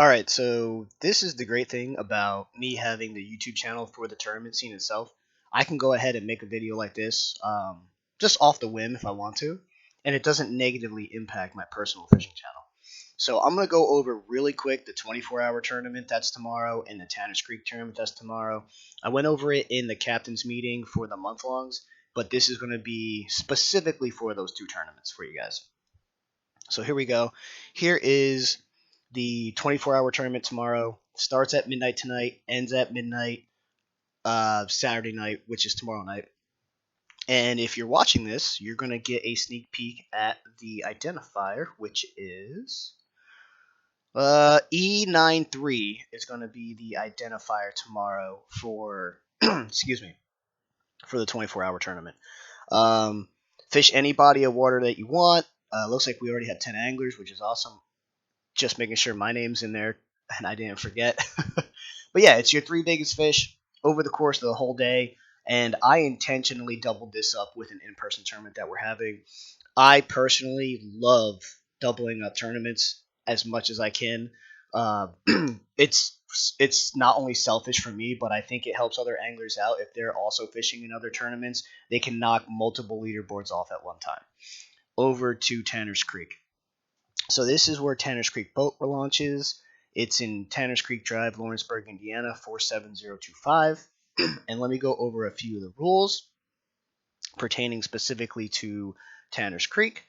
Alright, so this is the great thing about me having the YouTube channel for the tournament scene itself. I can go ahead and make a video like this just off the whim if I want to, and it doesn't negatively impact my personal fishing channel. So I'm going to go over really quick the 24-hour tournament that's tomorrow and the Tanners Creek tournament that's tomorrow. I went over it in the captain's meeting for the month-longs, but this is going to be specifically for those two tournaments for you guys. So here we go. Here is the 24-hour tournament tomorrow. Starts at midnight tonight, ends at midnight Saturday night, which is tomorrow night. And if you're watching this, you're going to get a sneak peek at the identifier, which is E93 is going to be the identifier tomorrow for excuse me, for the 24-hour tournament. Fish any body of water that you want. Looks like we already have 10 anglers, which is awesome. Just making sure my name's in there and I didn't forget. But yeah, it's your 3 biggest fish over the course of the whole day. And I intentionally doubled this up with an in-person tournament that we're having. I personally love doubling up tournaments as much as I can. Uh, it's not only selfish for me, but I think it helps other anglers out if they're also fishing in other tournaments. They can knock multiple leaderboards off at one time. Over to Tanners Creek. So this is where Tanners Creek boat launches. It's in Tanners Creek Drive, Lawrenceburg, Indiana, 47025. And let me go over a few of the rules pertaining specifically to Tanners Creek.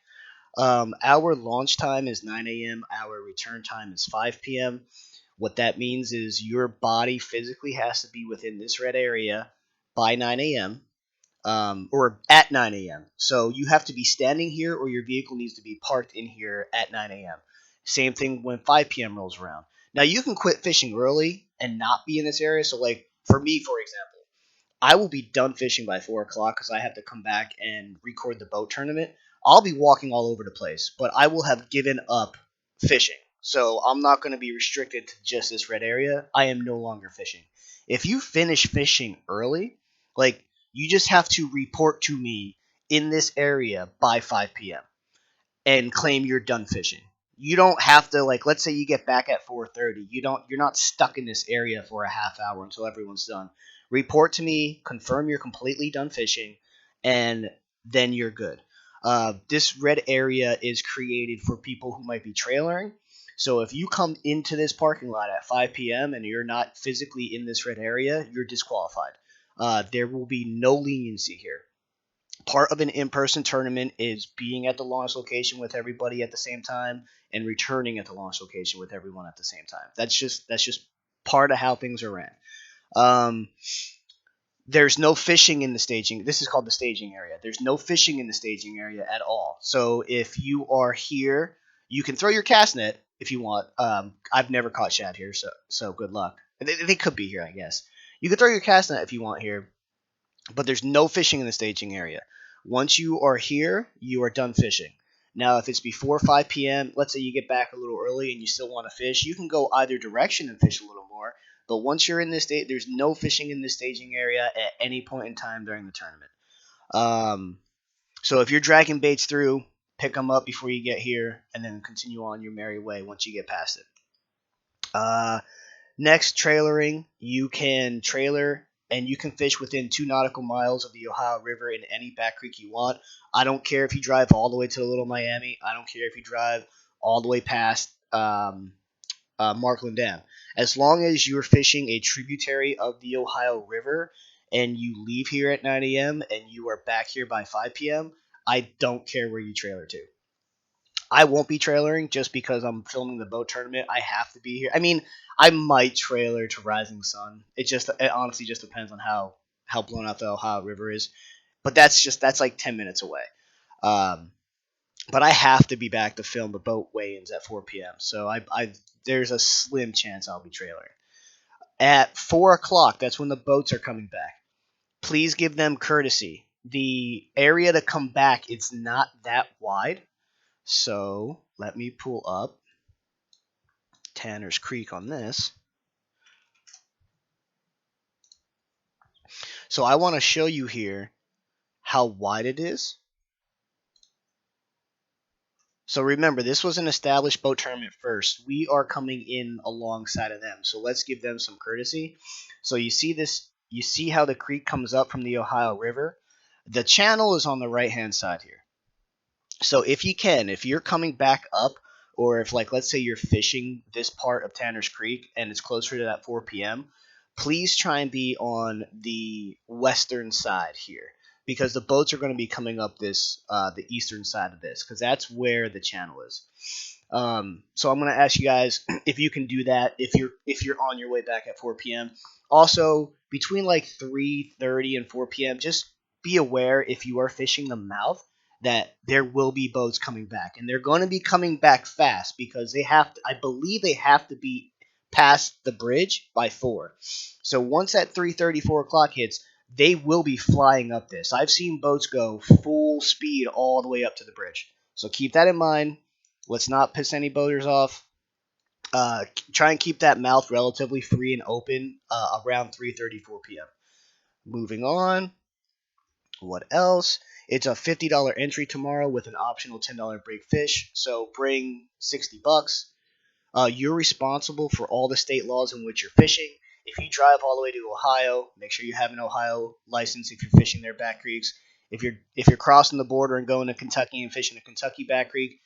Our launch time is 9 a.m. Our return time is 5 p.m. What that means is your body physically has to be within this red area by 9 a.m. Or at 9 a.m. So you have to be standing here or your vehicle needs to be parked in here at 9 a.m. Same thing when 5 p.m. rolls around. Now you can quit fishing early and not be in this area. So like for me, for example, I will be done fishing by 4 o'clock because I have to come back and record the boat tournament. I'll be walking all over the place, but I will have given up fishing. So I'm not going to be restricted to just this red area. I am no longer fishing. If you finish fishing early, like you just have to report to me in this area by 5 p.m. and claim you're done fishing. You don't have to like let's say you get back at 4:30. You're not stuck in this area for a half hour until everyone's done. Report to me, confirm you're completely done fishing, and then you're good. This red area is created for people who might be trailering. So if you come into this parking lot at 5 p.m. and you're not physically in this red area, you're disqualified. There will be no leniency here. Part of an in-person tournament is being at the launch location with everybody at the same time and returning at the launch location with everyone at the same time. That's just part of how things are ran. There's no fishing in the staging. This is called the staging area. There's no fishing in the staging area at all. So if you are here, you can throw your cast net if you want. I've never caught shad here, so good luck. They could be here, I guess. You can throw your cast net if you want here, but there's no fishing in the staging area. Once you are here, you are done fishing. Now, if it's before 5 p.m., let's say you get back a little early and you still want to fish, you can go either direction and fish a little more. But once you're in this state, there's no fishing in the staging area at any point in time during the tournament. So if you're dragging baits through, pick them up before you get here, and then continue on your merry way once you get past it. Next, trailering. You can trailer and you can fish within 2 nautical miles of the Ohio River in any back creek you want. I don't care if you drive all the way to the Little Miami. I don't care if you drive all the way past Markland Dam. As long as you're fishing a tributary of the Ohio River and you leave here at 9 a.m. and you are back here by 5 p.m., I don't care where you trailer to. I won't be trailering just because I'm filming the boat tournament. I have to be here. I mean, I might trailer to Rising Sun. It honestly just depends on how blown out the Ohio River is. But that's like 10 minutes away. But I have to be back to film the boat weigh-ins at 4 p.m. So there's a slim chance I'll be trailering. At 4 o'clock, that's when the boats are coming back. Please give them courtesy. The area to come back, it's not that wide. So let me pull up Tanners Creek on this. So I want to show you here how wide it is. So remember, this was an established boat tournament first. We are coming in alongside of them, so let's give them some courtesy. So you see this, you see how the creek comes up from the Ohio River. The channel is on the right hand side here. So if you can, if you're coming back up, or if like let's say you're fishing this part of Tanner's Creek and it's closer to that 4 p.m., please try and be on the western side here because the boats are going to be coming up this the eastern side of this because that's where the channel is. So I'm going to ask you guys if you can do that if you're on your way back at 4 p.m. Also between like 3:30 and 4 p.m. just be aware if you are fishing the mouth that there will be boats coming back, and they're going to be coming back fast because they have to. I believe they have to be past the bridge by 4. So once that 3:30, 4 o'clock hits, they will be flying up this. I've seen boats go full speed all the way up to the bridge. So keep that in mind. Let's not piss any boaters off. Try and keep that mouth relatively free and open around 3:30, 4 p.m. Moving on. What else? It's a $50 entry tomorrow with an optional $10 break fish. So bring $60. You're responsible for all the state laws in which you're fishing. If you drive all the way to Ohio, make sure you have an Ohio license if you're fishing their back creeks. If you're crossing the border and going to Kentucky and fishing a Kentucky back creek,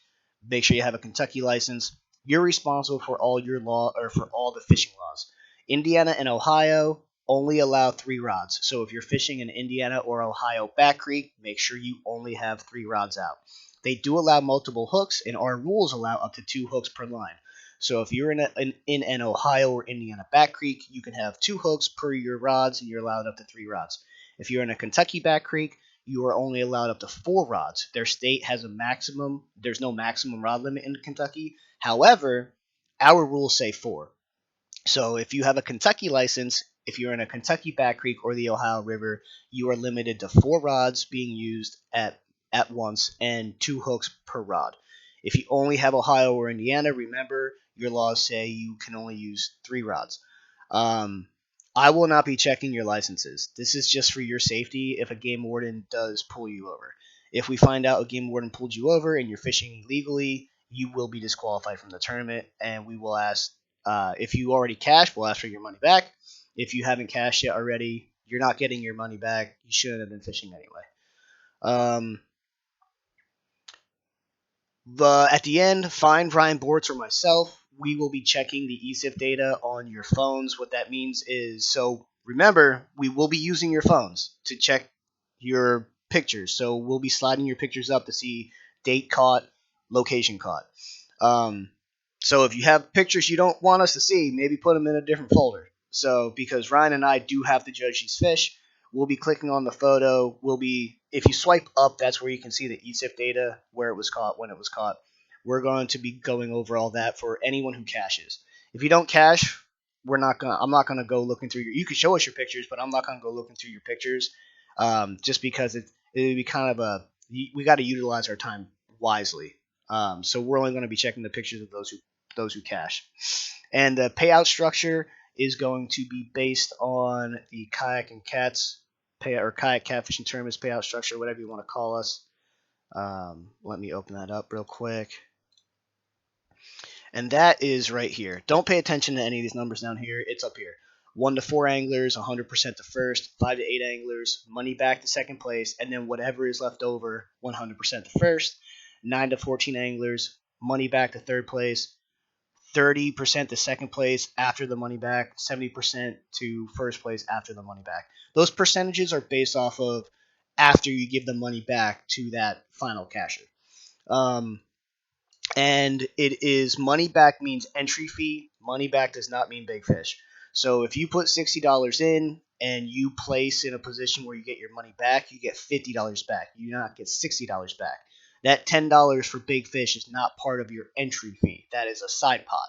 make sure you have a Kentucky license. You're responsible for all your law or for all the fishing laws. Indiana and Ohio only allow 3 rods. So if you're fishing in Indiana or Ohio back creek, make sure you only have 3 rods out. They do allow multiple hooks, and our rules allow up to 2 hooks per line. So if you're in an Ohio or Indiana back creek, you can have 2 hooks per your rods, and you're allowed up to 3 rods. If you're in a Kentucky back creek, you are only allowed up to 4 rods. Their state has a maximum. There's no maximum rod limit in Kentucky. However, our rules say 4. So if you have a Kentucky license, if you're in a Kentucky back creek or the Ohio River, you are limited to 4 rods being used at once and 2 hooks per rod. If you only have Ohio or Indiana, remember your laws say you can only use 3 rods. I will not be checking your licenses. This is just for your safety if a game warden does pull you over. If we find out a game warden pulled you over and you're fishing illegally, you will be disqualified from the tournament, and we will ask if you already cashed, we'll ask for your money back. If you haven't cashed yet already, you're not getting your money back. You shouldn't have been fishing anyway. At the end, find Ryan Bortz or myself. We will be checking the ESIF data on your phones. What that means is, so remember, we will be using your phones to check your pictures. So we'll be sliding your pictures up to see date caught, location caught. So if you have pictures you don't want us to see, maybe put them in a different folder. So because Ryan and I do have to judge these fish, we'll be clicking on the photo. If you swipe up, that's where you can see the ESIF data, where it was caught, when it was caught. We're going to be going over all that for anyone who caches. If you don't cache, I'm not gonna go looking through your. You can show us your pictures, but I'm not gonna go looking through your pictures, just because it would be kind of we got to utilize our time wisely. So we're only going to be checking the pictures of those who cache. And the payout structure is going to be based on the kayak and cats payout, or kayak catfishing tournaments payout structure, whatever you want to call us. Let me open that up real quick. And that is right here. Don't pay attention to any of these numbers down here. It's up here. 1 to 4 anglers, 100% to first. 5 to 8 anglers, money back to second place, and then whatever is left over, 100% to first. 9 to 14 anglers, money back to third place. 30% to second place after the money back, 70% to first place after the money back. Those percentages are based off of after you give the money back to that final casher. And it is money back means entry fee. Money back does not mean big fish. So if you put $60 in and you place in a position where you get your money back, you get $50 back. You do not get $60 back. That $10 for big fish is not part of your entry fee. That is a side pot.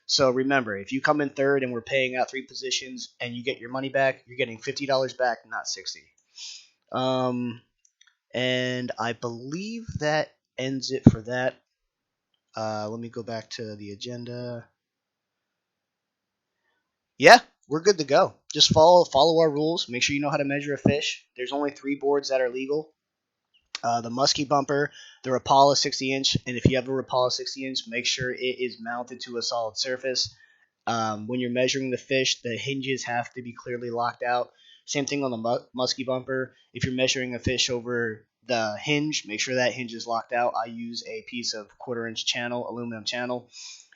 So remember, if you come in third and we're paying out 3 positions and you get your money back, you're getting $50 back, not $60. And I believe that ends it for that. Let me go back to the agenda. Yeah, we're good to go. Just follow our rules. Make sure you know how to measure a fish. There's only 3 boards that are legal. The musky bumper, the Rapala 60-inch, and if you have a Rapala 60-inch, make sure it is mounted to a solid surface. When you're measuring the fish, the hinges have to be clearly locked out. Same thing on the musky bumper. If you're measuring a fish over the hinge, make sure that hinge is locked out. I use a piece of 1/4-inch channel, aluminum channel.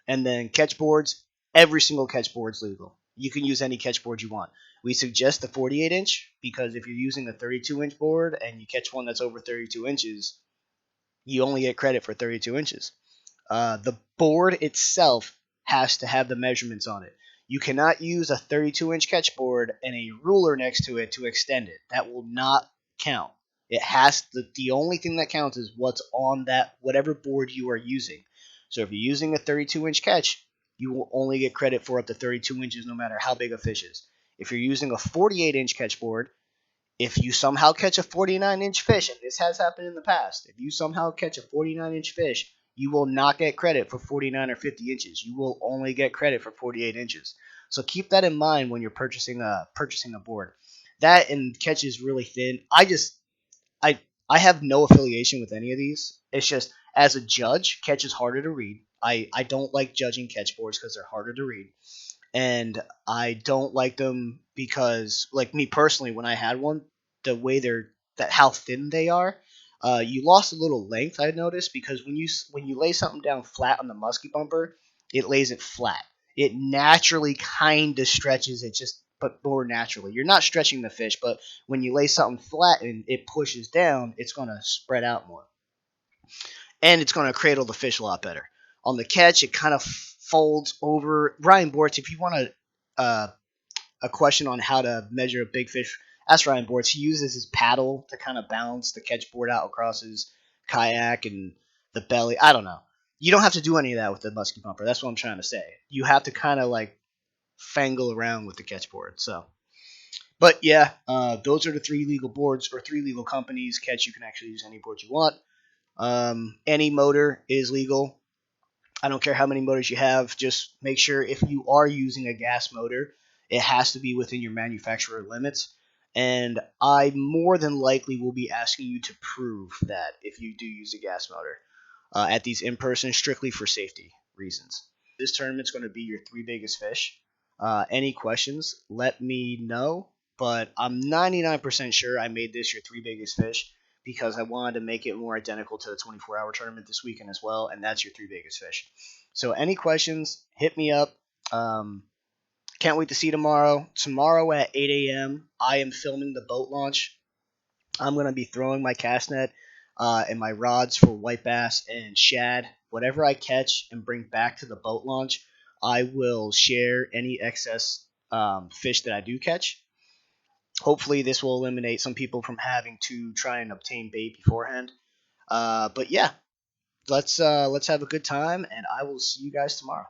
And then catch boards, every single catch board is legal. You can use any catch board you want. We suggest the 48-inch because if you're using a 32-inch board and you catch one that's over 32 inches, you only get credit for 32 inches. The board itself has to have the measurements on it. You cannot use a 32-inch catch board and a ruler next to it to extend it. That will not count. It has the only thing that counts is what's on that whatever board you are using. So if you're using a 32-inch catch, you will only get credit for up to 32 inches no matter how big a fish is. If you're using a 48-inch catch board, if you somehow catch a 49-inch fish, and this has happened in the past, if you somehow catch a 49-inch fish, you will not get credit for 49 or 50 inches. You will only get credit for 48 inches. So keep that in mind when you're purchasing a board. That and catch is really thin. I I have no affiliation with any of these. It's just as a judge, catch is harder to read. I don't like judging catch boards because they're harder to read, and I don't like them because, like me personally, when I had one, the way that how thin they are, you lost a little length. I noticed because when you lay something down flat on the musky bumper, it lays it flat. It naturally kind of stretches it, just but more naturally. You're not stretching the fish, but when you lay something flat and it pushes down, it's gonna spread out more and it's going to cradle the fish a lot better. On the catch, it kind of folds over. Ryan Bortz, if you want a question on how to measure a big fish, ask Ryan Bortz. He uses his paddle to kind of balance the catch board out across his kayak and the belly. I don't know. You don't have to do any of that with the musky bumper. That's what I'm trying to say. You have to kind of like fangle around with the catch board. So, but yeah, those are the 3 legal boards or 3 legal companies. Catch, you can actually use any board you want. Any motor is legal. I don't care how many motors you have. Just make sure if you are using a gas motor, it has to be within your manufacturer limits. And I more than likely will be asking you to prove that if you do use a gas motor at these in person, strictly for safety reasons. This tournament's going to be your 3 biggest fish. Any questions, let me know. But I'm 99% sure I made this your 3 biggest fish because I wanted to make it more identical to the 24-hour tournament this weekend as well, and that's your 3 biggest fish. So any questions, hit me up. Can't wait to see you tomorrow. Tomorrow at 8 a.m., I am filming the boat launch. I'm going to be throwing my cast net and my rods for white bass and shad. Whatever I catch and bring back to the boat launch, I will share any excess fish that I do catch. Hopefully, this will eliminate some people from having to try and obtain bait beforehand. But yeah, let's have a good time, and I will see you guys tomorrow.